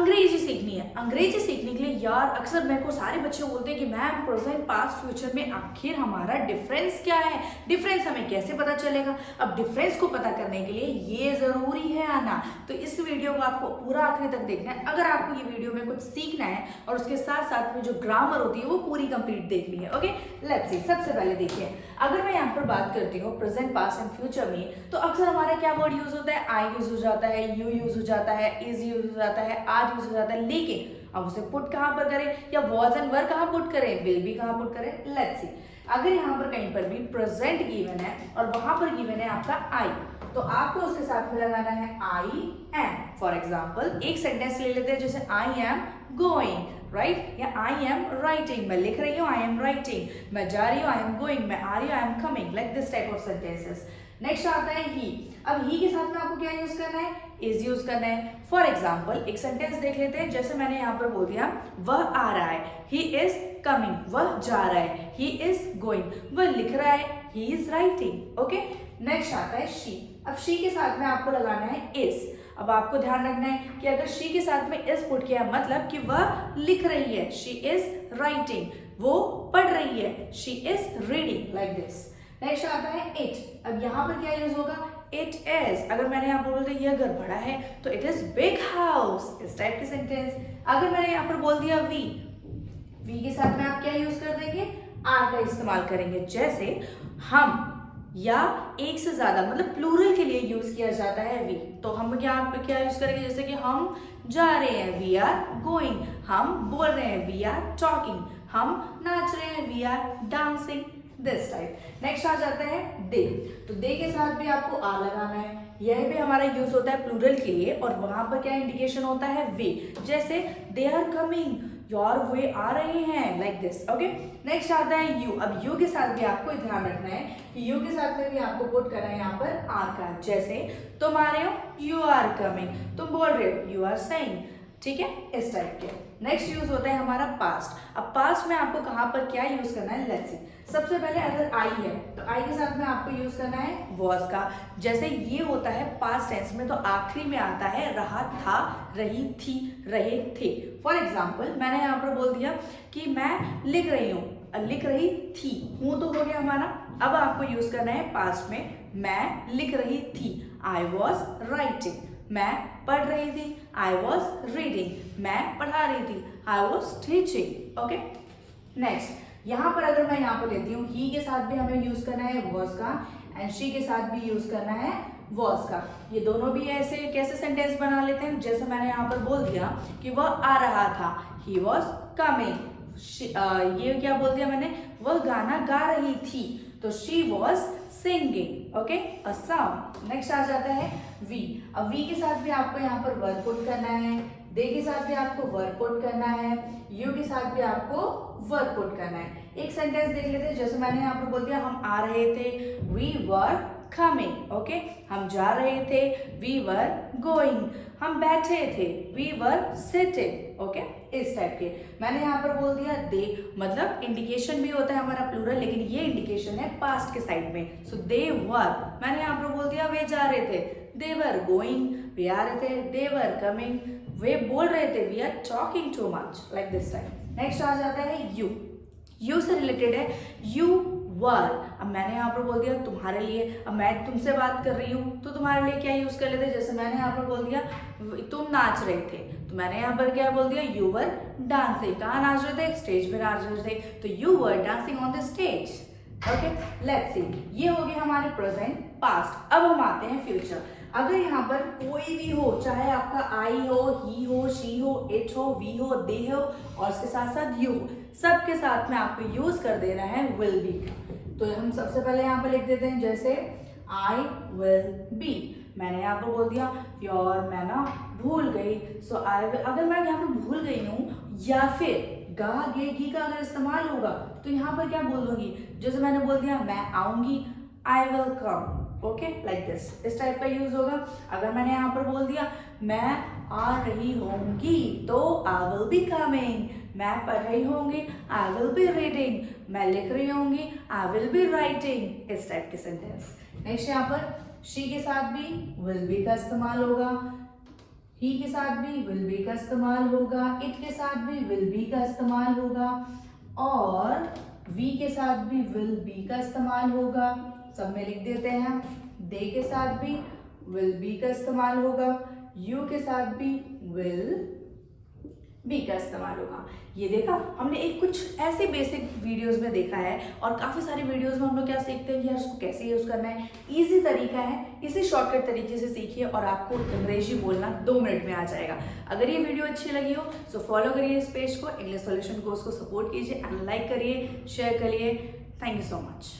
अंग्रेजी सीखनी है। अंग्रेजी सीखने के लिए यार अक्सर मेरे को सारे बच्चे बोलते हैं कि मैम प्रेजेंट पास्ट फ्यूचर में आखिर हमारा डिफरेंस क्या है, डिफरेंस हमें कैसे पता चलेगा। अब डिफरेंस को पता करने के लिए ये जरूरी है आना, तो इस वीडियो को आपको पूरा आखिर तक देखना है। अगर आपको ये वीडियो में कुछ सीखना है और उसके साथ साथ में जो ग्रामर होती है वो पूरी कंप्लीट देखनी है। Okay, let's see. सबसे पहले देखिए, अगर मैं यहाँ पर बात करती हूँ प्रेजेंट पास्ट एंड फ्यूचर में, तो अक्सर हमारा क्या वर्ड यूज होता है, आई यूज हो जाता है, यू यूज हो जाता है, इज यूज हो जाता है, आर यूज हो जाता है। लेकिन अब उसे पुट कहां पर करें, या वॉज एंड वर कहां पुट करें, विल बी कहां पुट करें। लेट्स सी, अगर यहाँ पर कहीं पर भी प्रेजेंट गिवन है और वहां पर गिवन है आपका आई, तो आपको उसके साथ में लगाना है आई एम। फॉर एग्जाम्पल एक सेंटेंस ले लेते हैं, जैसे आई एम गोइंग, राइट, या आई एम राइटिंग, मैं लिख रही हूँ, आई एम राइटिंग, मैं जा रही हूँ, आई एम गोइंग, मैं आ रही हूँ, I am coming, like this type of sentences. Next आता है ही। अब ही के साथ में आपको क्या यूज करना है, इज यूज करना है। फॉर एग्जाम्पल एक सेंटेंस देख लेते हैं, जैसे मैंने यहाँ पर बोल दिया वह आ रहा है, ही इज कमिंग, वह जा रहा है, ही इज गोइंग, वह लिख रहा है, he is writing. Okay, next आता है शी। अब शी के साथ में आपको लगाना है इज। अब आपको ध्यान रखना है कि अगर शी के साथ में इज पुट किया मतलब कि वह लिख रही है, शी इज राइटिंग, वो पढ़ रही है, she is reading, like this. Next आता है इट। अब यहाँ पर क्या यूज होगा, इट इज। अगर मैंने यहाँ पर बोल दिया यह घर बड़ा है, तो इट इज बिग हाउस, इस टाइप के सेंटेंस। अगर मैंने यहाँ पर बोल दिया वी, वी के साथ में आप क्या यूज कर देंगे, आर का इस्तेमाल करेंगे। जैसे हम या एक से ज्यादा मतलब प्लूरल के लिए यूज किया जाता है वी, तो हम क्या यूज करेंगे, जैसे कि हम जा रहे हैं, वी आर गोइंग, हम बोल रहे हैं, वी आर टॉकिंग, हम नाच रहे हैं, we are dancing, this type. Next आ जाता है दे। तो दे के साथ भी आपको आ लगाना है, यह भी हमारा यूज होता है प्लूरल के लिए, और वहां पर क्या इंडिकेशन होता है, वे। जैसे दे आर कमिंग, यार वे आ रहे हैं, लाइक दिस। ओके, नेक्स्ट आता है यू। अब यू के साथ भी आपको ध्यान रखना है कि यू के साथ में भी आपको पुट करना है यहाँ पर आर का। जैसे तुम आ रहे हो, यू आर कमिंग, तुम बोल रहे हो, यू आर सेइंग, ठीक है, इस टाइप के। नेक्स्ट यूज होता है हमारा पास्ट। अब पास्ट में आपको कहां पर क्या यूज करना है, लेट्स सी। सबसे पहले अगर आई है तो आई के साथ में आपको यूज करना है वॉज का। जैसे ये होता है पास्ट टेंस में, तो आखिरी में आता है रहा था, रही थी, रहे थे। फॉर एग्जाम्पल मैंने यहाँ पर बोल दिया कि मैं लिख रही हूँ, लिख रही थी, हूं तो हो गया हमारा। अब आपको यूज करना है पास्ट में, मैं लिख रही थी, आई वॉज राइटिंग, मैं पढ़ रही थी, आई वॉज रीडिंग, मैं पढ़ा रही थी, I was teaching. Okay, next यहाँ पर अगर मैं यहाँ पर लेती हूँ, ही के साथ भी हमें यूज करना है वॉज का, एंड शी के साथ भी यूज करना है वॉज का। ये दोनों भी ऐसे कैसे सेंटेंस बना लेते हैं, जैसे मैंने यहाँ पर बोल दिया कि वह आ रहा था, ही वॉज कमिंग। ये क्या बोल दिया मैंने, वह गाना गा रही थी, तो she was singing. Okay, a song. Next आ जाता है वी। अब वी के साथ भी आपको यहाँ पर वर्ब पुट करना है, दे के साथ भी आपको वर्ब पुट करना है, यू के साथ भी आपको वर्ब पुट करना है। एक सेंटेंस देख लेते हैं, जैसे मैंने यहाँ पर बोल दिया हम आ रहे थे, वी वर कमिंग। ओके, हम जा रहे थे, वी वर गोइंग, हम बैठे थे, वी वर सिटिंग। ओके, इस टाइप के। मैंने यहाँ पर बोल दिया दे, मतलब इंडिकेशन भी होता है हमारा प्लूरल, लेकिन ये इंडिकेशन है पास्ट के साइड में। सो दे वर, मैंने यहाँ पर बोल दिया वे जा रहे थे, दे वर गोइंग, वे आ रहे थे, दे वर कमिंग, वे बोल रहे थे, we are talking too much, like this type. Next आ जाता है यू। यू से रिलेटेड है यू वर। अब मैंने यहाँ पर बोल दिया तुम्हारे लिए, अब मैं तुमसे बात कर रही हूँ तो तुम्हारे लिए क्या यूज कर लेते हैं, जैसे मैंने यहाँ पर बोल दिया तुम नाच रहे थे, तो मैंने यहाँ पर क्या बोल दिया, यू वर डांसिंग। कहाँ नाच रहे थे, स्टेज पे नाच रहे थे, तो you were dancing on the stage. Okay, let's see, ये हो गया हमारे प्रेजेंट पास्ट। अब हम आते हैं फ्यूचर। अगर यहाँ पर कोई भी हो, चाहे आपका आई हो, ही हो, शी हो, इट हो, वी हो, दे हो, और उसके साथ साथ यू हो, सबके साथ में आपको यूज कर देना है विल बी का। तो हम सबसे पहले यहाँ पर लिख देते हैं, जैसे आई विल बी। मैंने यहाँ पर बोल दिया यार मैं ना भूल गई, सो आई विल। अगर मैं यहाँ पर भूल गई हूँ, या फिर गा गे गी का अगर इस्तेमाल होगा, तो यहाँ पर क्या बोल दूंगी, जैसे मैंने बोल दिया मैं आऊंगी, I will come. Okay, like this, इस टाइप का यूज होगा। अगर मैंने यहाँ पर बोल दिया मैं आ रही होंगी, तो आई विल बी कमिंग, मैं पढ़ रही होंगी, आई विल बी रीडिंग, मैं लिख रही होंगी, आई विल बी राइटिंग, इस टाइप के सेंटेंस। नेक्स्ट यहाँ पर शी के साथ भी विल बी का इस्तेमाल होगा, ही के साथ भी विल बी का इस्तेमाल होगा, इट के साथ भी विल बी का इस्तेमाल होगा और वी के साथ भी विल बी का इस्तेमाल होगा। सब में लिख देते हैं। दे के साथ भी विल बी का इस्तेमाल होगा, यू के साथ भी विल बी का इस्तेमाल होगा। ये देखा हमने एक कुछ ऐसे बेसिक वीडियोस में देखा है और काफ़ी सारे वीडियोस में हम लोग क्या सीखते हैं कि यार उसको कैसे यूज़ करना है। इजी तरीका है, इसे शॉर्टकट तरीके से सीखिए और आपको अंग्रेजी बोलना 2 मिनट में आ जाएगा। अगर ये वीडियो अच्छी लगी हो तो फॉलो करिए इस पेज को, इंग्लिश सॉल्यूशन कोर्स को सपोर्ट कीजिए एंड लाइक करिए, शेयर करिए। Thank you so much.